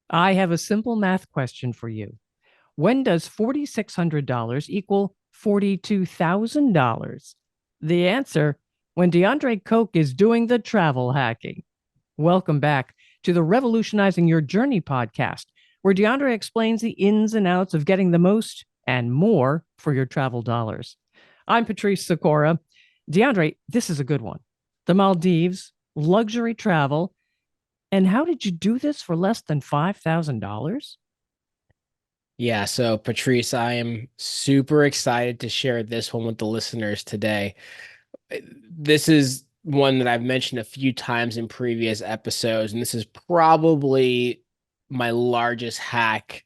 I have a simple math question for you. When does $4,600 equal $42,000? The answer, when DeAndre Coke is doing the travel hacking. Welcome back to the Revolutionizing Your Journey podcast, where DeAndre explains the ins and outs of getting the most and more for your travel dollars. I'm Patrice Sikora. DeAndre, this is a good one. The Maldives, luxury travel, and how did you do this for less than $5,000? Yeah, so Patrice, I am super excited to share this one with the listeners today. This is one that I've mentioned a few times in previous episodes, and this is probably my largest hack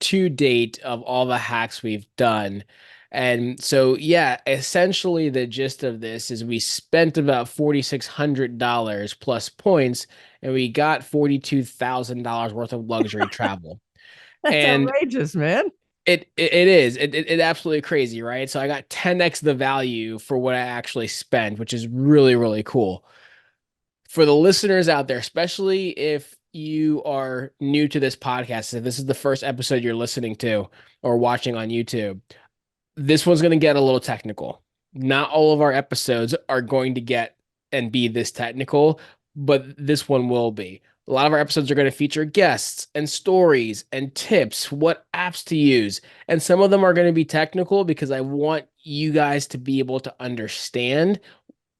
to date of all the hacks we've done. And so, yeah, essentially the gist of this is we spent about $4,600 plus points, and we got $42,000 worth of luxury travel. That's And outrageous, man. it is it absolutely crazy, right? So I got 10x the value for what I actually spent, which is really cool. For the listeners out there, especially if you are new to this podcast, if this is the first episode you're listening to or watching on YouTube, this one's going to get a little technical. Not all of our episodes are going to get and be this technical, but this one will be. A lot of our episodes are going to feature guests and stories and tips, what apps to use. And some of them are going to be technical because I want you guys to be able to understand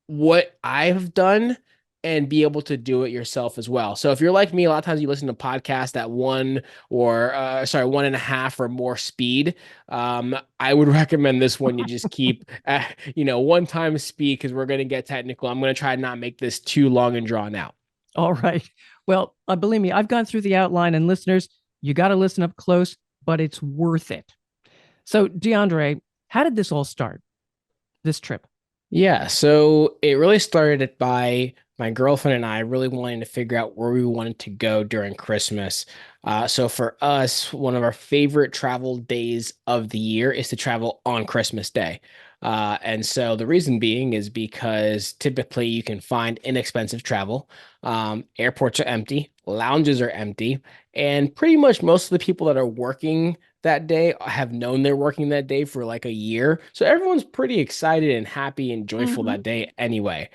what I've done and be able to do it yourself as well. So if you're like me, a lot of times you listen to podcasts at one and a half or more speed. I would recommend this one. You just keep, one time speed because we're going to get technical. I'm going to try to not make this too long and drawn out. All right. Well, believe me, I've gone through the outline, and listeners, you got to listen up close, but it's worth it. So, DeAndre, how did this all start? This trip? Yeah, so it really started by my girlfriend and I really wanting to figure out where we wanted to go during Christmas. So for us, one of our favorite travel days of the year is to travel on Christmas Day. And so the reason being is because typically you can find inexpensive travel. Airports are empty, lounges are empty, and pretty much most of the people that are working that day have known they're working that day for like a year. So everyone's pretty excited and happy and joyful Mm-hmm. that day anyway.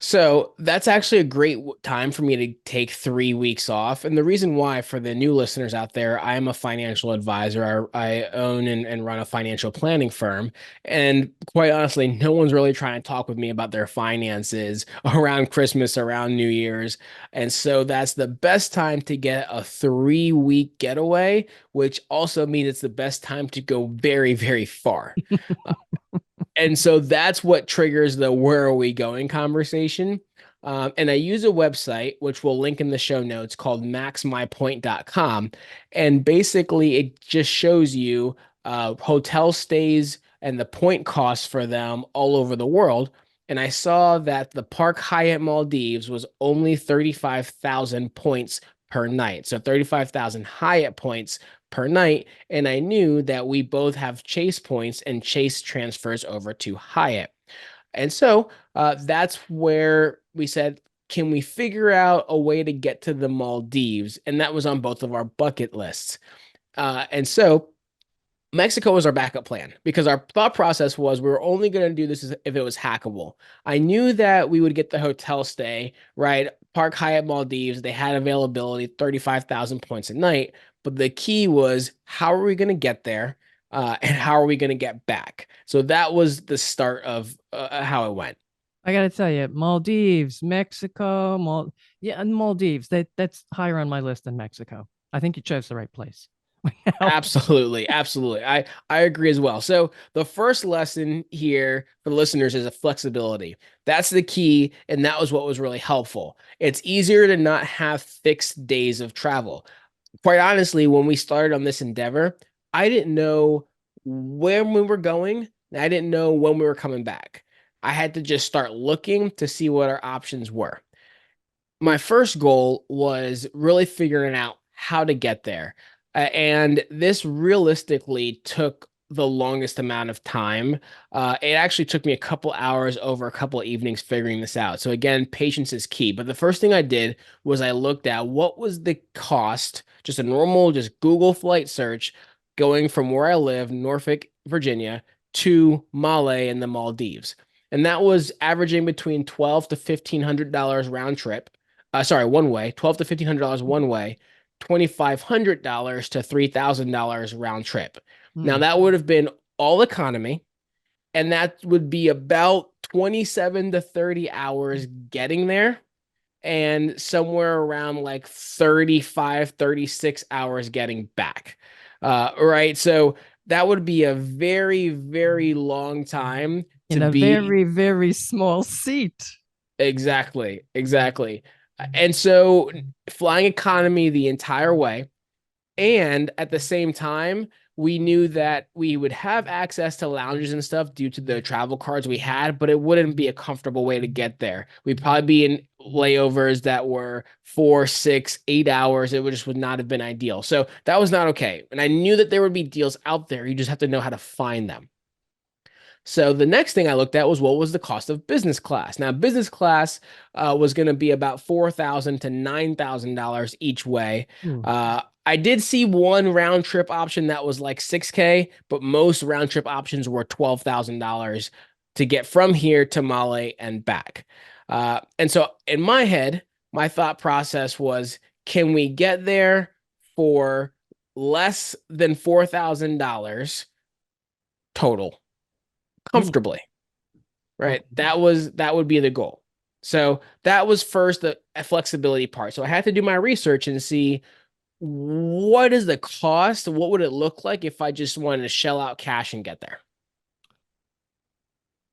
So that's actually a great time for me to take 3 weeks off. And the reason why, for the new listeners out there, I am a financial advisor. I own and run a financial planning firm. And quite honestly, no one's really trying to talk with me about their finances around Christmas, around New Year's. And so that's the best time to get a 3 week getaway, which also means it's the best time to go very far. And so that's what triggers the where are we going conversation. And I use a website, which we'll link in the show notes, called maxmypoint.com. And basically, it just shows you hotel stays and the point costs for them all over the world. And I saw that the Park Hyatt Maldives was only 35,000 points per night. So 35,000 Hyatt points per night. And I knew that we both have Chase points and Chase transfers over to Hyatt. And so that's where we said, can we figure out a way to get to the Maldives? And that was on both of our bucket lists. And so Mexico was our backup plan because our thought process was we were only going to do this if it was hackable. I knew that we would get the hotel stay, right? Park Hyatt Maldives, they had availability, 35,000 points a night. But the key was how are we going to get there? And how are we going to get back? So that was the start of how it went. I got to tell you, Maldives, Mexico, yeah, and Maldives. That's higher on my list than Mexico. I think you chose the right place. Absolutely. I agree as well. So the first lesson here for the listeners is a flexibility. That's the key, and that was what was really helpful. It's easier to not have fixed days of travel. Quite honestly, when we started on this endeavor, I didn't know when we were going. And I didn't know when we were coming back. I had to just start looking to see what our options were. My first goal was really figuring out how to get there. And this realistically took the longest amount of time. It actually took me a couple hours over a couple of evenings figuring this out. So again, patience is key. But the first thing I did was I looked at what was the cost, just a normal, just Google flight search, going from where I live, Norfolk, Virginia, to Malé in the Maldives. And that was averaging between $12 to $1,500 round trip. Sorry, one way, $12 to $1,500 one way, $2,500 to $3,000 round trip. Now Mm. that would have been all economy, and that would be about 27 to 30 hours getting there, and somewhere around like 35, 36 hours getting back. Right. So that would be a very, very long time to In a be. very, very small seat. Exactly. Exactly. And so flying economy the entire way. And at the same time, we knew that we would have access to lounges and stuff due to the travel cards we had, but it wouldn't be a comfortable way to get there. We'd probably be in layovers that were 4, 6, 8 hours. It would not have been ideal. So that was not okay. And I knew that there would be deals out there. You just have to know how to find them. So the next thing I looked at was what was the cost of business class. Now, business class was going to be about $4,000 to $9,000 each way. Mm. I did see one round trip option that was like 6K, but most round trip options were $12,000 to get from here to Male and back. And so in my head, my thought process was, can we get there for less than $4,000 total? Mm. Comfortably, right? Okay. That would be the goal. So that was first the flexibility part. So I had to do my research and see what is the cost? What would it look like if I just wanted to shell out cash and get there?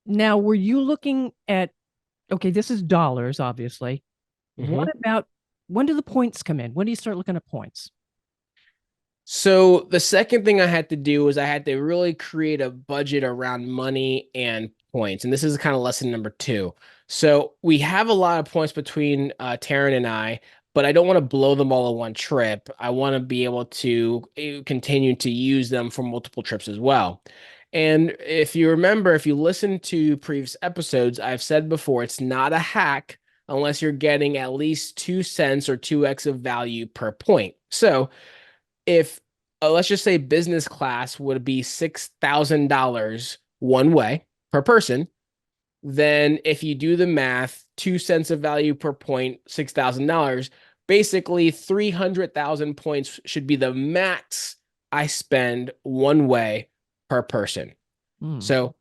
Now, were you looking at, okay, this is dollars, obviously. What Mhm. about when do the points come in? When do you start looking at points? So the second thing I had to do was I had to really create a budget around money and points. And this is kind of lesson number two. So we have a lot of points between Taryn and I, but I don't want to blow them all in one trip. I want to be able to continue to use them for multiple trips as well. And if you remember, if you listen to previous episodes, I've said before, it's not a hack unless you're getting at least 2 cents or 2x of value per point. So if let's just say business class would be $6,000 one way per person, then if you do the math, 2 cents of value per point, $6,000, basically 300,000 points should be the max I spend one way per person. Mm. So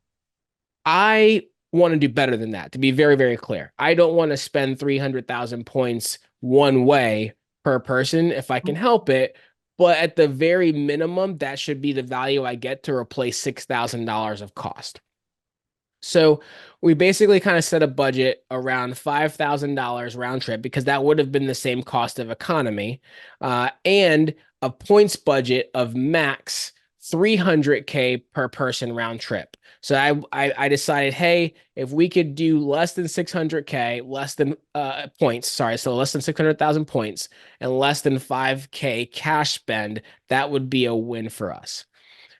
I want to do better than that, to be very, very clear. I don't want to spend 300,000 points one way per person if I can help it. But at the very minimum, that should be the value I get to replace $6,000 of cost. So we basically kind of set a budget around $5,000 round trip because that would have been the same cost of economy, and a points budget of max 300K per person round trip. So I decided, hey, if we could do less than 600K, less than points, sorry, so less than 600,000 points and less than 5K cash spend, that would be a win for us.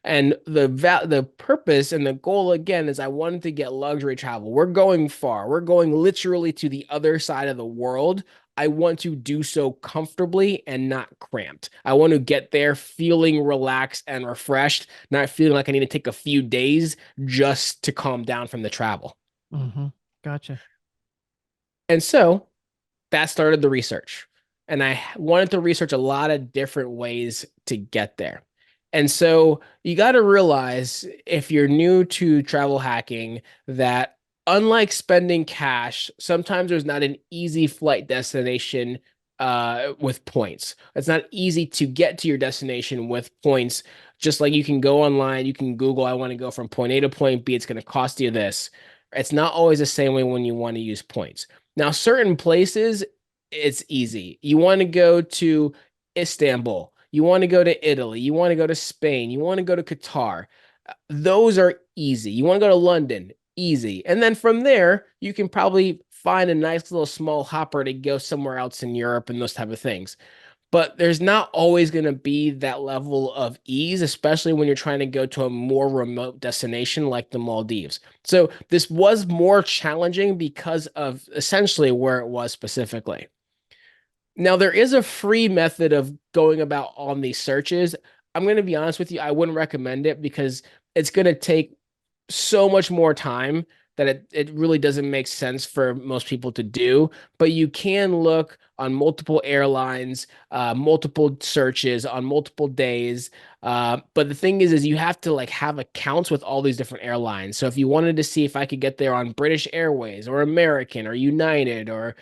And the purpose and the goal again is I wanted to get luxury travel. We're going far. We're going literally to the other side of the world. I want to do so comfortably and not cramped. I want to get there feeling relaxed and refreshed, not feeling like I need to take a few days just to calm down from the travel. Mm-hmm. Gotcha. And so that started the research. And I wanted to research a lot of different ways to get there. And so you got to realize if you're new to travel hacking that unlike spending cash, sometimes there's not an easy flight destination with points. It's not easy to get to your destination with points. Just like you can go online, you can Google, I want to go from point A to point B, it's going to cost you this. It's not always the same way when you want to use points. Now, certain places, it's easy. You want to go to Istanbul, you want to go to Italy, you want to go to Spain, you want to go to Qatar. Those are easy. You want to go to London, easy. And then from there, you can probably find a nice little small hopper to go somewhere else in Europe and those type of things. But there's not always going to be that level of ease, especially when you're trying to go to a more remote destination like the Maldives. So this was more challenging because of essentially where it was specifically. Now, there is a free method of going about on these searches. I'm going to be honest with you, I wouldn't recommend it because it's going to take so much more time that it really doesn't make sense for most people to do. But you can look on multiple airlines, multiple searches on multiple days. But the thing is you have to like have accounts with all these different airlines. So if you wanted to see if I could get there on British Airways or American or United or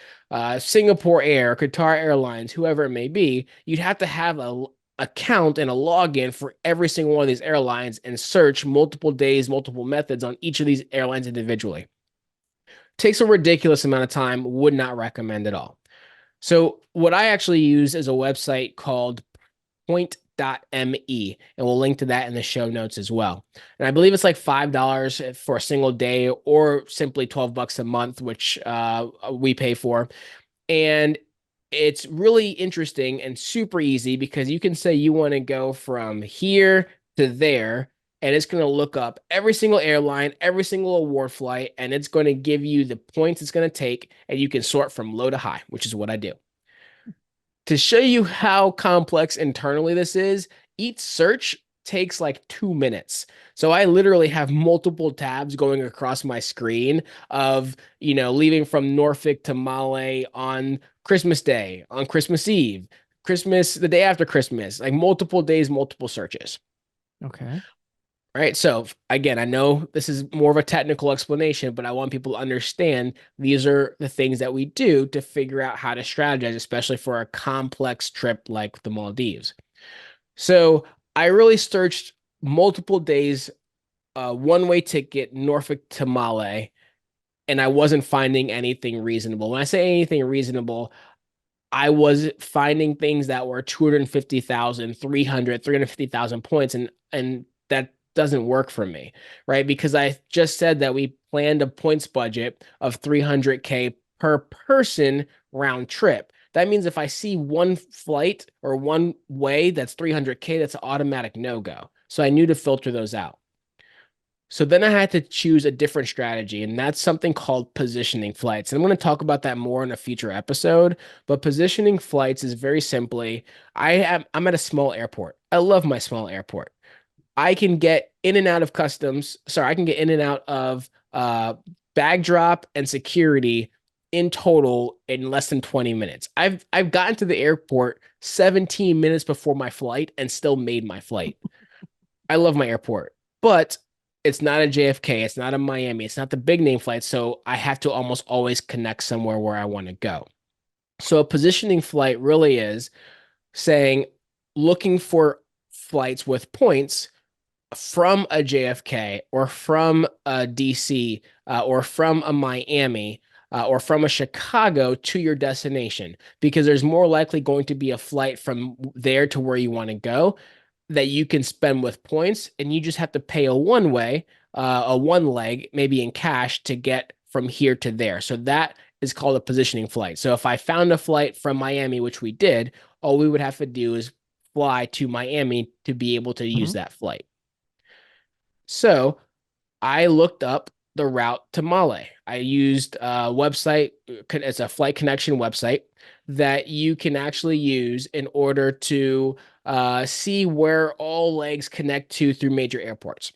Singapore Air, Qatar Airlines, whoever it may be, you'd have to have a account and a login for every single one of these airlines and search multiple days, multiple methods on each of these airlines individually. Takes a ridiculous amount of time, would not recommend at all. So what I actually use is a website called point.me, and we'll link to that in the show notes as well. And I believe it's like $5 for a single day or simply $12 a month, which we pay for. And it's really interesting and super easy because you can say you want to go from here to there, and it's going to look up every single airline, every single award flight, and it's going to give you the points it's going to take, and you can sort from low to high, which is what I do. To show you how complex internally this is, each search takes like 2 minutes. So I literally have multiple tabs going across my screen of, leaving from Norfolk to Male on Christmas Day, on Christmas Eve, Christmas, the day after Christmas, like multiple days, multiple searches. Okay. Right. So again, I know this is more of a technical explanation, but I want people to understand these are the things that we do to figure out how to strategize, especially for a complex trip like the Maldives. So I really searched multiple days, one-way ticket, Norfolk to Male, and I wasn't finding anything reasonable. When I say anything reasonable, I was finding things that were 250,000, 350,000 points, and that doesn't work for me, right? Because I just said that we planned a points budget of 300K per person round trip. That means if I see one flight or one way that's 300K, that's an automatic no-go. So I knew to filter those out. So then I had to choose a different strategy, and that's something called positioning flights. And I'm going to talk about that more in a future episode. But positioning flights is very simply, I'm at a small airport. I love my small airport. I can get in and out of customs. Sorry, I can get in and out of bag drop and security in total in less than 20 minutes. I've gotten to the airport 17 minutes before my flight and still made my flight. I love my airport, but it's not a JFK, it's not a Miami, it's not the big name flight, so I have to almost always connect somewhere where I want to go. So a positioning flight really is saying looking for flights with points from a JFK or from a DC or from a Miami or from a Chicago to your destination because there's more likely going to be a flight from there to where you want to go that you can spend with points, and you just have to pay a one leg, maybe in cash, to get from here to there. So that is called a positioning flight. So if I found a flight from Miami, which we did, all we would have to do is fly to Miami to be able to use that flight. So I looked up the route to Male. I used a website, it's a flight connection website that you can actually use in order to see where all legs connect to through major airports.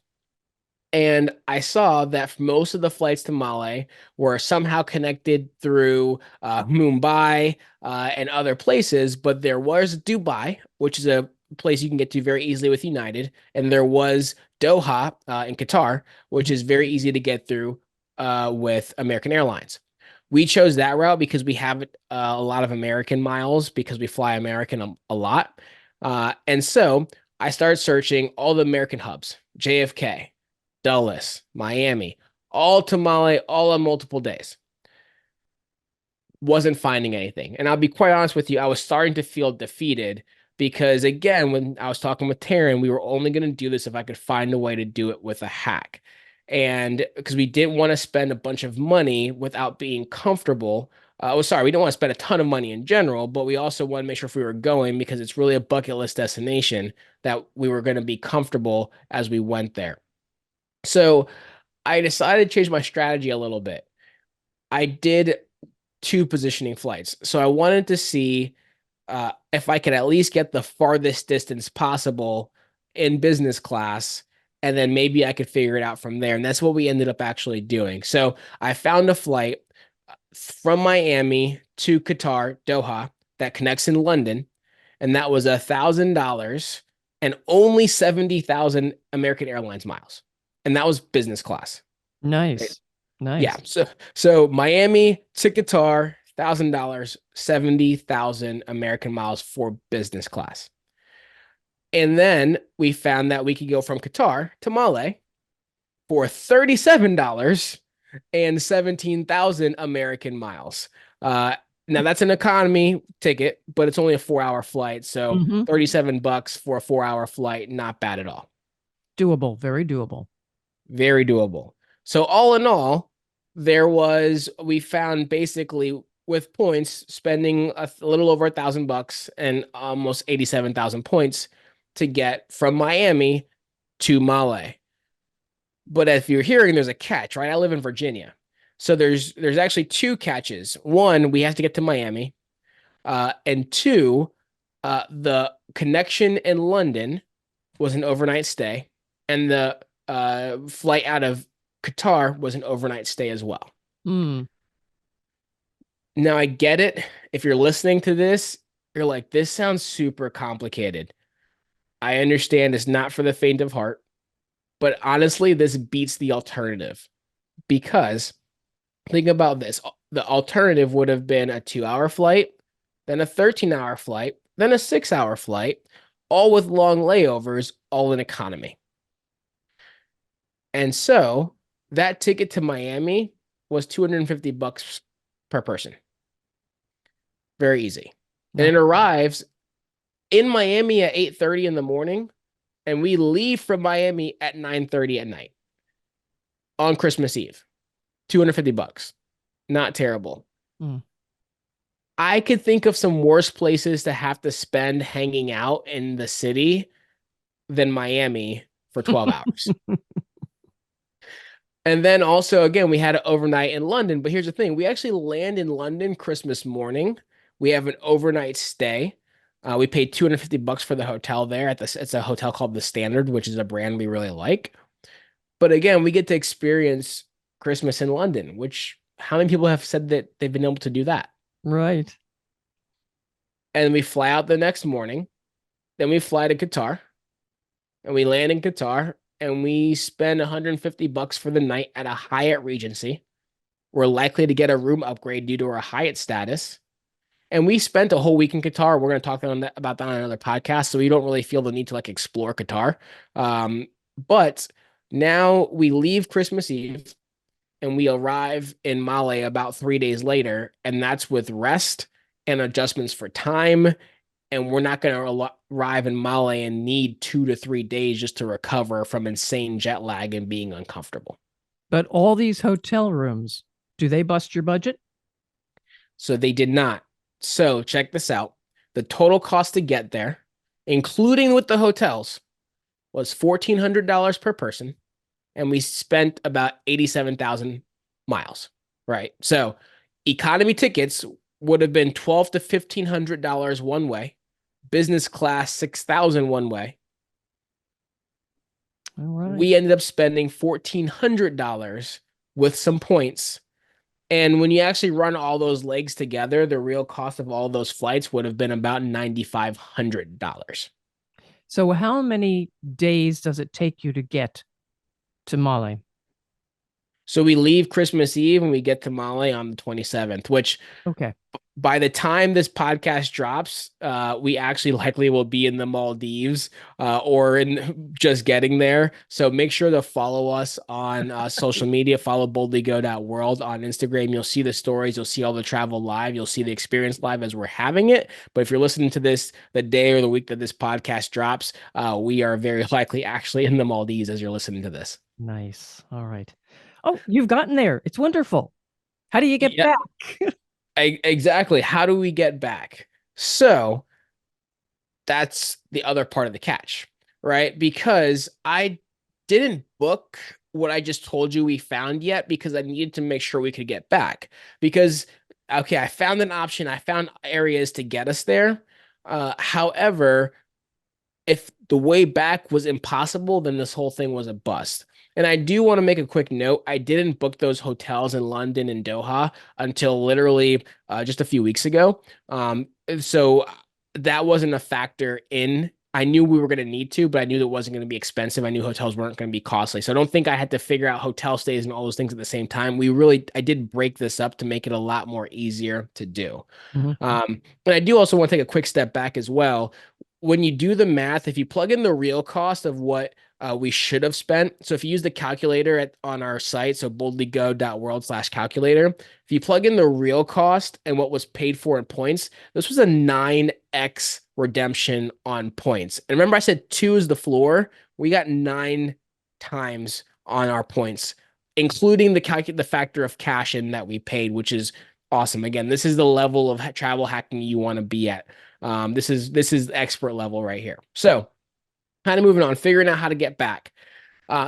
And I saw that most of the flights to Male were somehow connected through Mumbai and other places, but there was Dubai, which is a place you can get to very easily with United, and there was Doha in Qatar, which is very easy to get through with American Airlines. We chose that route because we have a lot of American miles because we fly American a lot. And so I started searching all the American hubs, JFK, Dulles, Miami, all to Male, all on multiple days. Wasn't finding anything. And I'll be quite honest with you, I was starting to feel defeated because, again, when I was talking with Taryn, we were only going to do this if I could find a way to do it with a hack. And because we didn't want to spend a bunch of money without being comfortable sorry, we don't want to spend a ton of money in general, but we also want to make sure if we were going because it's really a bucket list destination that we were going to be comfortable as we went there. So I decided to change my strategy a little bit. I did two positioning flights. So I wanted to see if I could at least get the farthest distance possible in business class, and then maybe I could figure it out from there. And that's what we ended up actually doing. So I found a flight from Miami to Qatar, Doha, that connects in London, and that was $1,000 and only 70,000 American Airlines miles, and that was business class. Right? Nice. Yeah. Nice. So Miami to Qatar, $1,000, 70,000 American miles for business class. And then we found that we could go from Qatar to Male for $37 and 17,000 American miles. Now that's an economy ticket, but it's only a 4-hour flight. So Hmm. $37 for a 4-hour flight, not bad at all. Doable. Very doable. Very doable. So all in all, we found basically with points spending a little over $1,000 and almost 87,000 points to get from Miami to Male. But if you're hearing, there's a catch, right? I live in Virginia. So there's actually two catches. One, we have to get to Miami. And two, the connection in London was an overnight stay. And the flight out of Qatar was an overnight stay as well. Mm. Now, I get it. If you're listening to this, you're like, this sounds super complicated. I understand it's not for the faint of heart, but honestly, this beats the alternative because think about this. The alternative would have been a 2-hour flight, then a 13-hour flight, then a 6-hour flight, all with long layovers, all in economy. And so that ticket to Miami was $250 per person. Very easy. And Not it arrives in Miami at 8:30 in the morning, and we leave from Miami at 9:30 at night on Christmas Eve. $250. Not terrible. mm. I could think of some worse places to have to spend hanging out in the city than Miami for 12 hours. And then also, again, we had an overnight in London. But here's the thing. We actually land in London Christmas morning. We have an overnight stay. We paid $250 for the hotel there. It's a hotel called The Standard, which is a brand we really like. But again, we get to experience Christmas in London, which how many people have said that they've been able to do that? Right. And we fly out the next morning. Then we fly to Qatar and we land in Qatar and we spend $150 for the night at a Hyatt Regency. We're likely to get a room upgrade due to our Hyatt status. And we spent a whole week in Qatar. We're going to talk about that on another podcast. So we don't really feel the need to like explore Qatar. But now we leave Christmas Eve and we arrive in Male about 3 days later. And that's with rest and adjustments for time. And we're not going to arrive in Male and need 2 to 3 days just to recover from insane jet lag and being uncomfortable. But all these hotel rooms, do they bust your budget? So they did not. So check this out. The total cost to get there, including with the hotels, was $1,400 per person. And we spent about 87,000 miles, right? So economy tickets would have been $1,200 to $1,500 one way. Business class, $6,000 one way. All right. We ended up spending $1,400 with some points. And when you actually run all those legs together, the real cost of all those flights would have been about $9,500. So how many days does it take you to get to Male? So we leave Christmas Eve and we get to Male on the 27th, which Okay. by the time this podcast drops, we actually likely will be in the Maldives or in just getting there. So make sure to follow us on social media. Follow boldlygo.world on Instagram. You'll see the stories. You'll see all the travel live. You'll see the experience live as we're having it. But if you're listening to this the day or the week that this podcast drops, we are very likely actually in the Maldives as you're listening to this. Nice. All right. Oh, you've gotten there. It's wonderful. How do you get Yeah. back? Exactly. How do we get back? So that's the other part of the catch, right? Because I didn't book what I just told you we found yet because I needed to make sure we could get back. Because, okay, I found an option, I found areas to get us there. However, if the way back was impossible, then this whole thing was a bust. And I do want to make a quick note. I didn't book those hotels in London and Doha until literally just a few weeks ago. So that wasn't a factor in. I knew we were going to need to, but I knew that it wasn't going to be expensive. I knew hotels weren't going to be costly. So I don't think I had to figure out hotel stays and all those things at the same time. I did break this up to make it a lot more easier to do. Mhm. But I do also want to take a quick step back as well. When you do the math, if you plug in the real cost of what we should have spent, so if you use the calculator on our site, so boldlygo.world/calculator, if you plug in the real cost and what was paid for in points, this was a 9x redemption on points. And remember, I said 2 is the floor. We got 9 times on our points, including the factor of cash in that we paid, which is awesome. Again, this is the level of travel hacking you want to be at. This is expert level right here. So, kind of moving on, figuring out how to get back.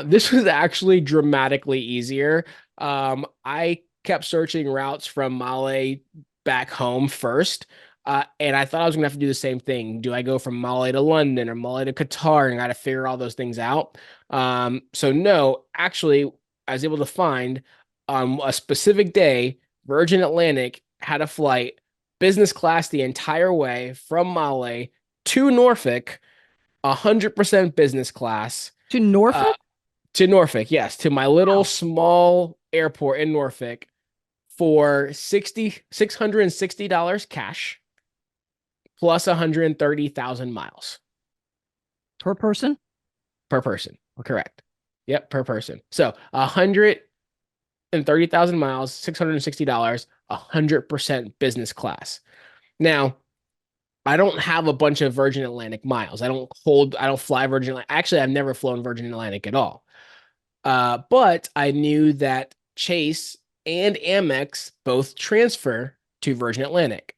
This was actually dramatically easier. I kept searching routes from Male back home first. And I thought I was gonna have to do the same thing. Do I go from Male to London or Male to Qatar? And I got to figure all those things out. So no, actually, I was able to find on a specific day, Virgin Atlantic had a flight business class the entire way from Male to Norfolk, 100% business class. To Uh, Norfolk? to Norfolk, yes, to my little Wow. small airport in Norfolk for $660 cash plus 130,000 miles Per person? per person. Okay. Correct. Yep, per person. So 130,000 miles, $660, 100% business class. Now, I don't have a bunch of Virgin Atlantic miles. I don't fly Virgin Atlantic. Actually, I've never flown Virgin Atlantic at all. But I knew that Chase and Amex both transfer to Virgin Atlantic.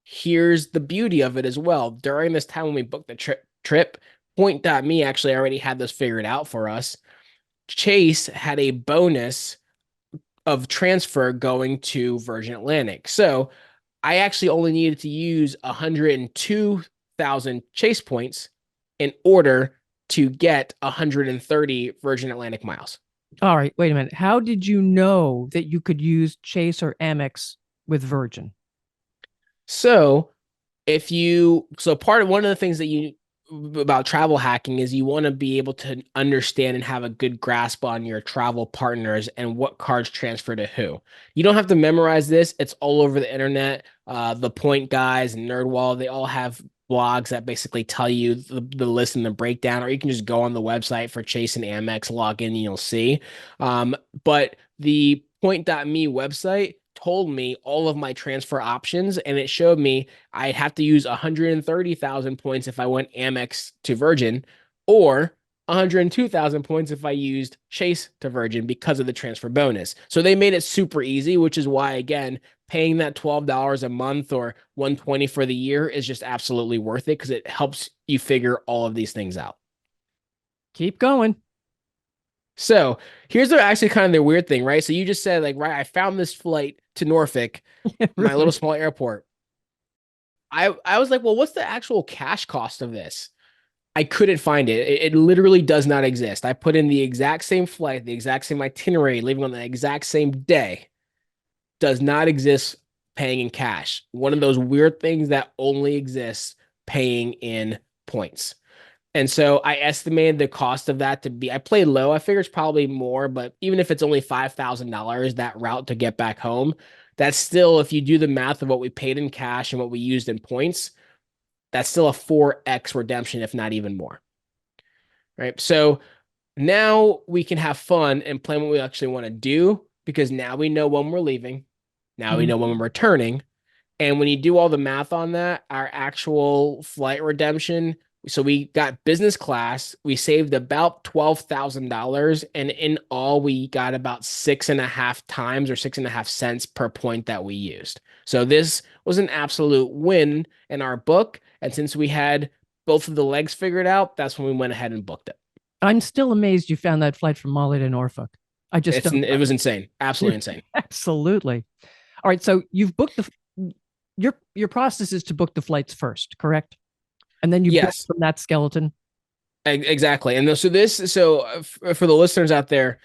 Here's the beauty of it as well. During this time when we booked the trip, Point.me actually already had this figured out for us. Chase had a bonus of transfer going to Virgin Atlantic. So I actually only needed to use 102,000 Chase points in order to get 130 Virgin Atlantic miles. All right, wait a minute. How did you know that you could use Chase or Amex with Virgin? So part of one of the things that you about travel hacking is you want to be able to understand and have a good grasp on your travel partners and what cards transfer to who. You don't have to memorize this. It's all over the internet. The Point guys and NerdWall, they all have blogs that basically tell you the list and the breakdown, or you can just go on the website for Chase and Amex, log in, and you'll see. But the Point.me website told me all of my transfer options, and it showed me I'd have to use 130,000 points if I went Amex to Virgin, or 102,000 points if I used Chase to Virgin because of the transfer bonus. So they made it super easy, which is why, again, paying that $12 a month or 120 for the year is just absolutely worth it because it helps you figure all of these things out. Keep going. So here's actually kind of the weird thing, right? So you just said, like, right, I found this flight to Norfolk, my little Really? small airport. I was like, well, what's the actual cash cost of this? I couldn't find it. It literally does not exist. I put in the exact same flight, the exact same itinerary, leaving on the exact same day. Does not exist paying in cash. One of those weird things that only exists paying in points. And so I estimated the cost of that to be, I played low. I figure it's probably more, but even if it's only $5,000, that route to get back home, that's still, if you do the math of what we paid in cash and what we used in points, that's still a 4x redemption, if not even more. Right. So now we can have fun and plan what we actually want to do because now we know when we're leaving. Now we Mhm. know when we're returning. And when you do all the math on that, our actual flight redemption, So we got business class. We saved about $12,000. And in all, we got about 6.5 times or 6.5 cents per point that we used. So this was an absolute win in our book. And since we had both of the legs figured out, that's when we went ahead and booked it. I'm still amazed you found that flight from Mali to Norfolk. I just don't. It was insane. Absolutely insane. Absolutely. All right. So you've booked your process is to book the flights first, correct? And then you build Yes. from that skeleton. Exactly. And for the listeners out there,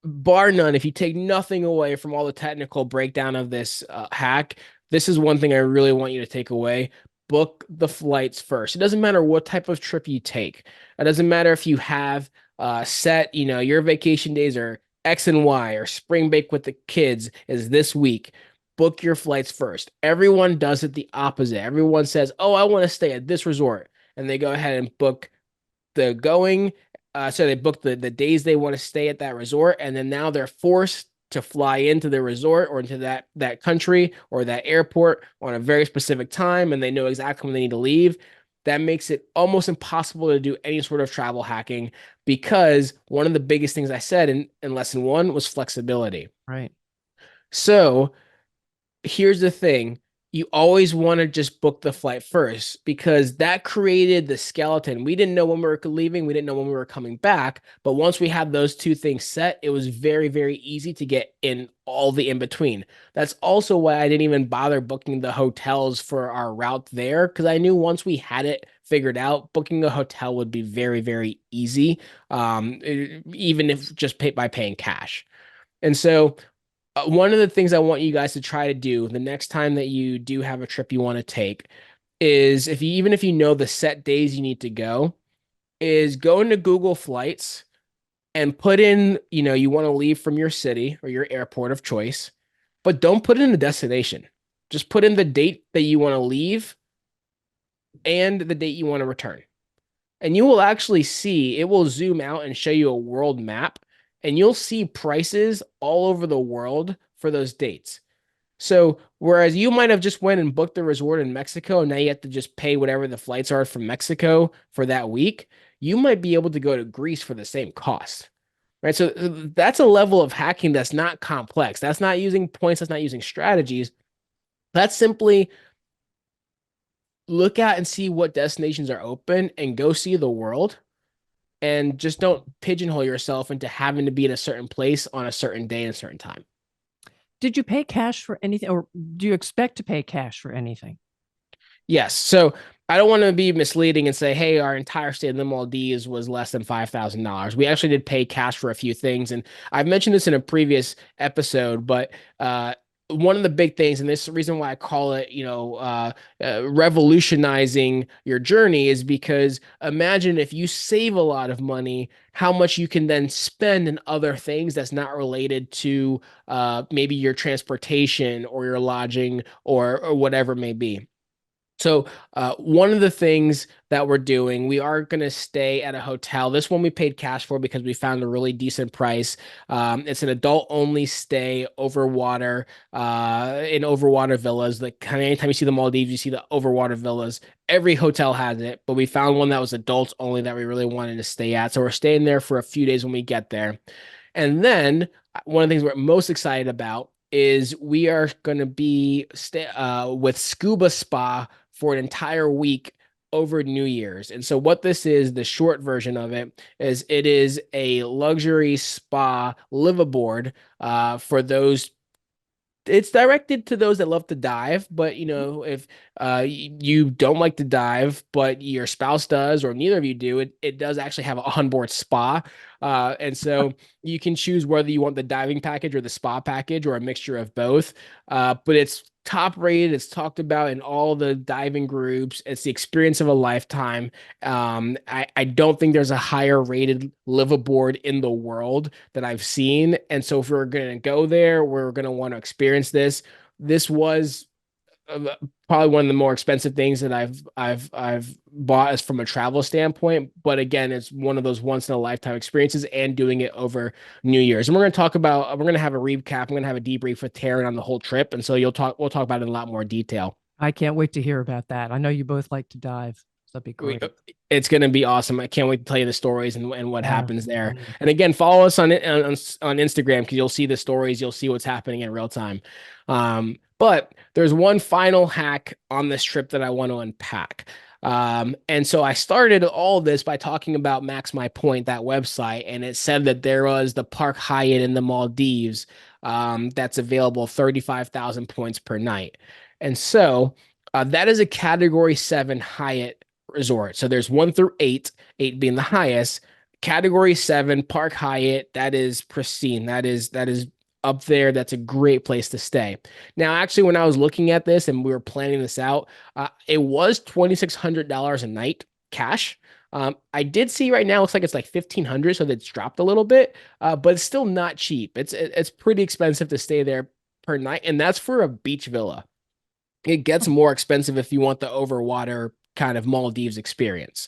bar none, if you take nothing away from all the technical breakdown of this hack, this is one thing I really want you to take away. Book the flights first. It doesn't matter what type of trip you take. It doesn't matter if you have set, your vacation days are X and Y, or spring break with the kids is this week. Book your flights first. Everyone does it the opposite. Everyone says, "Oh, I want to stay at this resort," and they go ahead and book the going. So they book the days they want to stay at that resort, and then now they're forced to fly into the resort or into that country or that airport on a very specific time, and they know exactly when they need to leave. That makes it almost impossible to do any sort of travel hacking, because one of the biggest things I said in lesson one was flexibility. Right. So here's the thing. You always want to just book the flight first, because that created the skeleton. We didn't know when we were leaving. We didn't know when we were coming back. But once we had those two things set, it was very, very easy to get in all the in between. That's also why I didn't even bother booking the hotels for our route there, because I knew once we had it figured out, booking a hotel would be very, very easy, even if just by paying cash. And so one of the things I want you guys to try to do the next time that you do have a trip you want to take is, even if you know the set days you need to go, is go into Google Flights and put in, you want to leave from your city or your airport of choice, but don't put in the destination. Just put in the date that you want to leave and the date you want to return. And you will actually see, it will zoom out and show you a world map, and you'll see prices all over the world for those dates. So whereas you might have just went and booked a resort in Mexico, and now you have to just pay whatever the flights are from Mexico for that week, you might be able to go to Greece for the same cost. Right. So that's a level of hacking that's not complex. That's not using points, that's not using strategies. That's simply look at and see what destinations are open and go see the world, and just don't pigeonhole yourself into having to be in a certain place on a certain day and a certain time. Did you pay cash for anything, or do you expect to pay cash for anything? Yes. So I don't want to be misleading and say, hey, our entire stay in the Maldives was less than $5,000. We actually did pay cash for a few things. And I've mentioned this in a previous episode, but one of the big things, and this is the reason why I call it, revolutionizing your journey, is because imagine if you save a lot of money, how much you can then spend in other things that's not related to maybe your transportation or your lodging or whatever it may be. So one of the things that we're doing, we are going to stay at a hotel. This one we paid cash for because we found a really decent price. It's an adult only stay over water, in overwater villas. Like kind of anytime you see the Maldives, you see the overwater villas. Every hotel has it, but we found one that was adults only that we really wanted to stay at. So we're staying there for a few days when we get there. And then one of the things we're most excited about is we are going to be with scuba spa for an entire week over New Year's. And so what this is, the short version of it is a luxury spa live aboard for those. It's directed to those that love to dive, but if you don't like to dive, but your spouse does, or neither of you do, it does actually have an onboard spa. And so you can choose whether you want the diving package or the spa package, or a mixture of both. But it's top rated. It's talked about in all the diving groups. It's the experience of a lifetime. I don't think there's a higher rated live aboard in the world that I've seen. And so if we're going to go there, we're going to want to experience this. This was probably one of the more expensive things that I've bought as from a travel standpoint. But again, it's one of those once in a lifetime experiences, and doing it over New Year's. And we're going to have a recap. I'm going to have a debrief with Taryn on the whole trip. And so we'll talk about it in a lot more detail. I can't wait to hear about that. I know you both like to dive. That'd be we, great. it's going to be awesome. I can't wait to tell you the stories and what Yeah. happens there. Mm. And again, follow us on Instagram because you'll see the stories. You'll see what's happening in real time. But there's one final hack on this trip that I want to unpack. And so I started all this by talking about Max My Point, that website, and it said that there was the Park Hyatt in the Maldives that's available 35,000 points per night. And so that is a Category 7 Hyatt resort. So there's 1 through 8, 8 being the highest. Category 7 Park Hyatt, that is pristine. That is up there. That's a great place to stay. Now, actually, when I was looking at this and we were planning this out, it was $2,600 a night cash. I did see right now, looks like it's like 1,500, so that's dropped a little bit, but it's still not cheap. It's pretty expensive to stay there per night, and that's for a beach villa. It gets more expensive if you want the overwater kind of Maldives experience.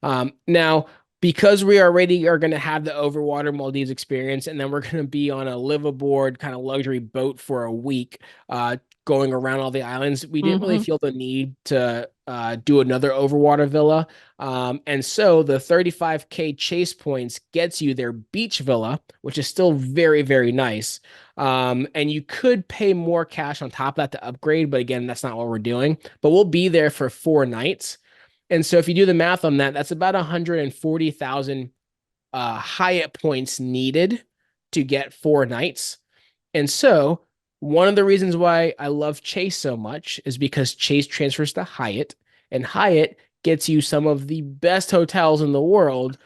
Now, because we already are going to have the overwater Maldives experience, and then we're going to be on a live aboard kind of luxury boat for a week, going around all the islands, we didn't really Hmm. feel the need to do another overwater villa. And so the 35K chase points gets you their beach villa, which is still very, very nice. And you could pay more cash on top of that to upgrade, but again, that's not what we're doing. But we'll be there for 4 nights. And so if you do the math on that, that's about 140,000 Hyatt points needed to get 4 nights. And so one of the reasons why I love Chase so much is because Chase transfers to Hyatt, and Hyatt gets you some of the best hotels in the world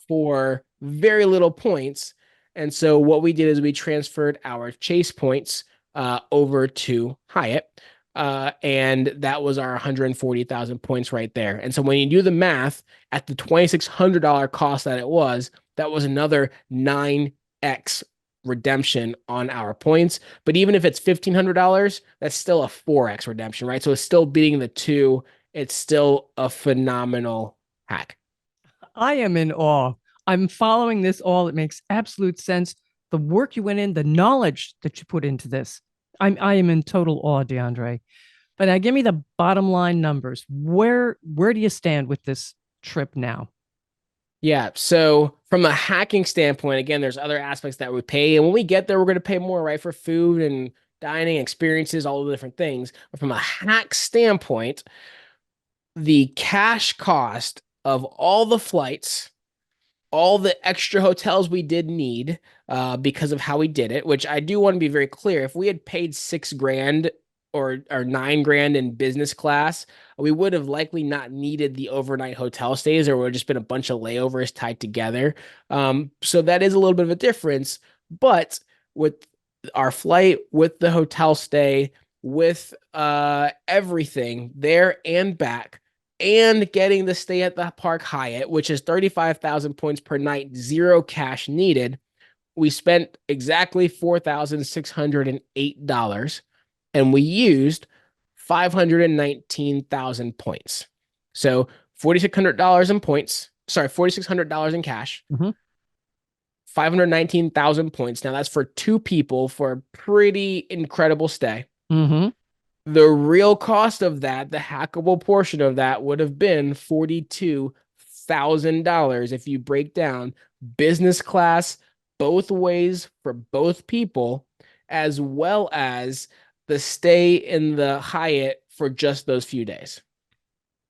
for very little points. And so what we did is we transferred our Chase points over to Hyatt. And that was our 140,000 points right there. And so when you do the math at the $2,600 cost that it was, that was another 9x redemption on our points. But even if it's $1,500, that's still a 4x redemption, right? So it's still beating the two. It's still a phenomenal hack. I am in awe. I'm following this all. It makes absolute sense. The work you went in, the knowledge that you put into this. I am in total awe, DeAndre. But now give me the bottom line numbers. Where do you stand with this trip now? Yeah. So from a hacking standpoint, again, there's other aspects that we pay. And when we get there, we're going to pay more, right? For food and dining experiences, all the different things. But from a hack standpoint, the cash cost of all the flights, all the extra hotels we did need because of how we did it, which I do want to be very clear. If we had paid 6 grand or 9 grand in business class, we would have likely not needed the overnight hotel stays. There would have just been a bunch of layovers tied together. So that is a little bit of a difference. But with our flight, with the hotel stay, with everything there and back, and getting the stay at the Park Hyatt, which is 35,000 points per night, zero cash needed, we spent exactly $4,608 and we used 519,000 points. So $4,600 in points, sorry, $4,600 in cash, Mm-hmm. 519,000 points. Now that's for 2 people for a pretty incredible stay. Mm-hmm. The real cost of that, the hackable portion of that, would have been $42,000 if you break down business class both ways for both people, as well as the stay in the Hyatt for just those few days.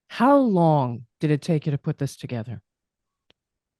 How long did it take you to put this together?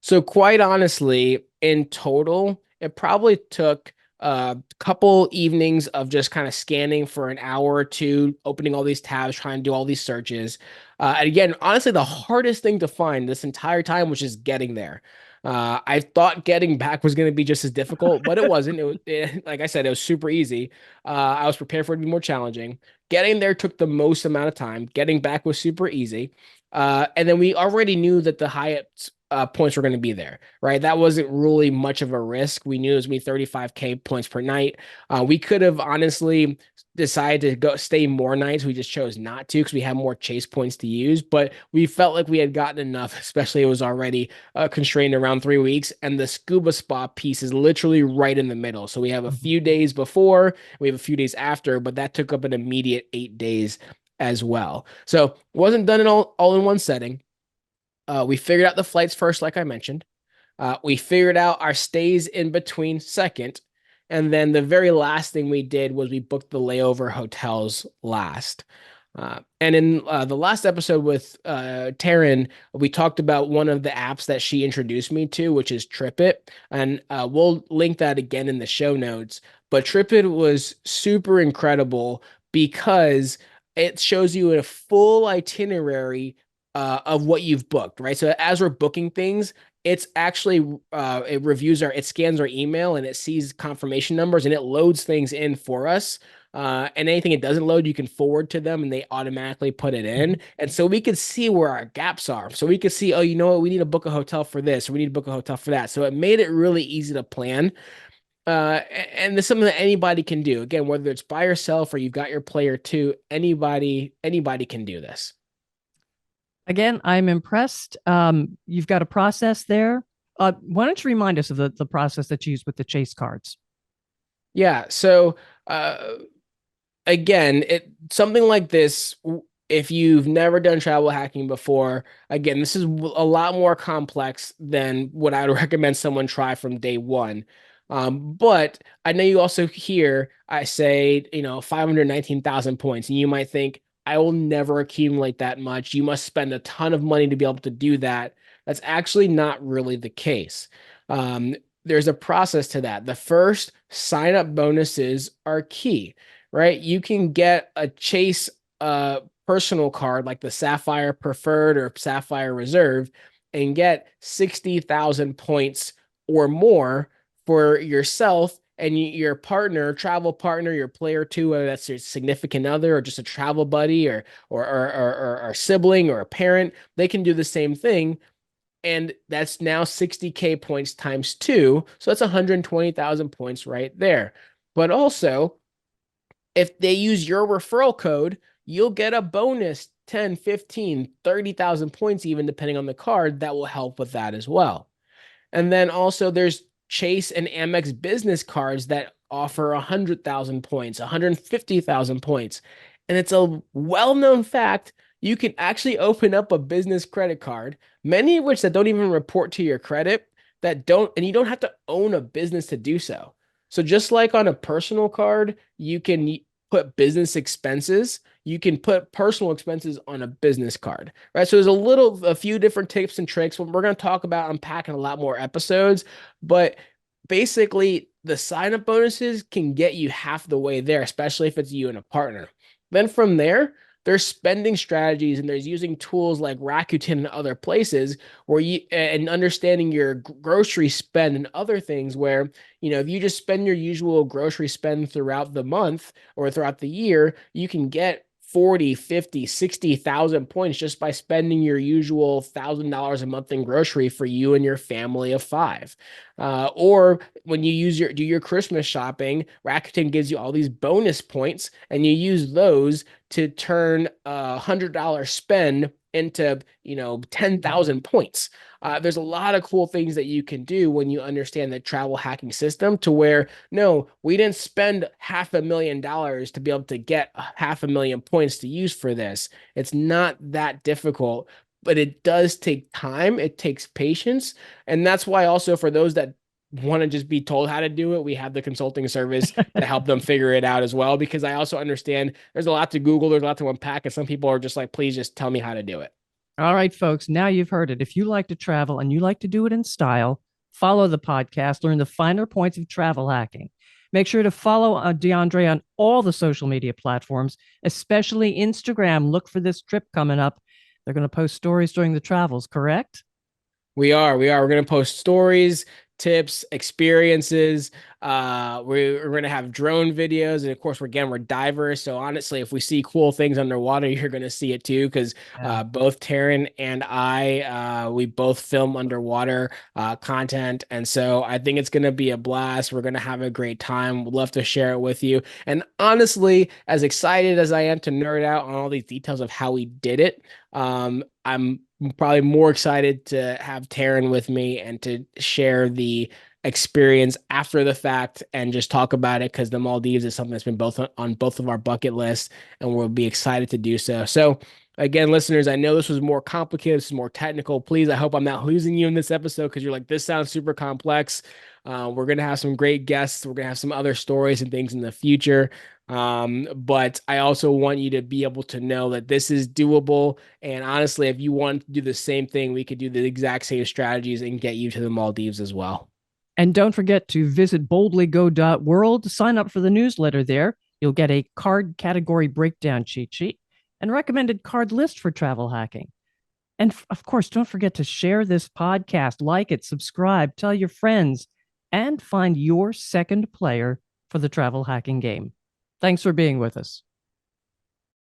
So, quite honestly, in total, it probably took a couple evenings of just kind of scanning for an hour or two, opening all these tabs, trying to do all these searches. And again, honestly, the hardest thing to find this entire time was just getting there. I thought getting back was going to be just as difficult, but it wasn't. Like I said, it was super easy. I was prepared for it to be more challenging. Getting there took the most amount of time. Getting back was super easy. And then we already knew that the Hyatt points were going to be there, right? That wasn't really much of a risk. We knew it was me 35K points per night. We could have honestly decided to go stay more nights. We just chose not to because we had more chase points to use. But we felt like we had gotten enough, especially it was already constrained around 3 weeks. And the scuba spa piece is literally right in the middle. So we have a few days before, we have a few days after, but that took up an immediate 8 days as well. So it wasn't done in all in one setting. We figured out the flights first, like I mentioned. We figured out our stays in between second. And then the very last thing we did was we booked the layover hotels last. And in the last episode with Taryn, we talked about one of the apps that she introduced me to, which is TripIt. And we'll link that again in the show notes. But TripIt was super incredible because it shows you a full itinerary of what you've booked, right? So as we're booking things, it's actually it scans our email and it sees confirmation numbers and it loads things in for us. And anything it doesn't load, you can forward to them and they automatically put it in. And so we could see where our gaps are. So we could see, oh, you know what, we need to book a hotel for this, or we need to book a hotel for that. So it made it really easy to plan. And it's something that anybody can do. Again, whether it's by yourself or you've got your player too, anybody can do this. Again, I'm impressed. You've got a process there. Why don't you remind us of the process that you use with the chase cards? Yeah. So uh, again, something like this, if you've never done travel hacking before, again, this is a lot more complex than what I would recommend someone try from day one. But I know you also hear I say, 519,000 points, and you might think, I will never accumulate that much. You must spend a ton of money to be able to do that. That's actually not really the case. Um, there's a process to that. The first sign up bonuses are key, right? You can get a Chase personal card like the Sapphire Preferred or Sapphire Reserve and get 60,000 points or more for yourself and your partner, travel partner, your player too, whether that's your significant other or just a travel buddy or sibling or a parent, they can do the same thing. And that's now 60K points times two. So that's 120,000 points right there. But also, if they use your referral code, you'll get a bonus 10, 15, 30,000 points, even depending on the card, that will help with that as well. And then also there's Chase and Amex business cards that offer 100,000 points, 150,000 points. And it's a well-known fact you can actually open up a business credit card, many of which that don't even report to your credit, and you don't have to own a business to do so. So just like on a personal card, you can put business expenses, you can put personal expenses on a business card, right? So there's a few different tips and tricks. We're going to talk about unpacking a lot more episodes, but basically the sign up bonuses can get you half the way there, especially if it's you and a partner. Then from there, there's spending strategies and there's using tools like Rakuten and other places where and understanding your grocery spend and other things where, if you just spend your usual grocery spend throughout the month or throughout the year, you can get 40, 50, 60,000 points just by spending your usual $1,000 a month in grocery for you and your family of five. Or when you do your Christmas shopping, Rakuten gives you all these bonus points and you use those to turn a $100 spend into 10,000 points. There's a lot of cool things that you can do when you understand the travel hacking system to where, no, we didn't spend $500,000 to be able to get 500,000 points to use for this. It's not that difficult, but it does take time. It takes patience. And that's why also for those that want to just be told how to do it, we have the consulting service to help them figure it out as well. Because I also understand there's a lot to Google, there's a lot to unpack, and some people are just like, please just tell me how to do it. All right, folks, now you've heard it. If you like to travel and you like to do it in style, follow the podcast, learn the finer points of travel hacking. Make sure to follow DeAndre on all the social media platforms, especially Instagram. Look for this trip coming up. They're going to post stories during the travels, correct? We're going to post stories, tips, experiences. We're going to have drone videos. And of course, we're divers. So honestly, if we see cool things underwater, you're going to see it too. Because Yeah. both Taryn and we both film underwater content. And so I think it's going to be a blast. We're going to have a great time. We'd love to share it with you. And honestly, as excited as I am to nerd out on all these details of how we did it, I'm probably more excited to have Taryn with me and to share the experience after the fact and just talk about it because the Maldives is something that's been both on both of our bucket lists and we'll be excited to do so. So Again, listeners, I know this was more complicated, this is more technical. Please, I hope I'm not losing you in this episode because you're like, this sounds super complex. We're going to have some great guests. We're going to have some other stories and things in the future. But I also want you to be able to know that this is doable. And honestly, if you want to do the same thing, we could do the exact same strategies and get you to the Maldives as well. And don't forget to visit boldlygo.world to sign up for the newsletter there. You'll get a card category breakdown cheat sheet and recommended card list for travel hacking. And of course, don't forget to share this podcast, like it, subscribe, tell your friends, and find your second player for the travel hacking game. Thanks for being with us.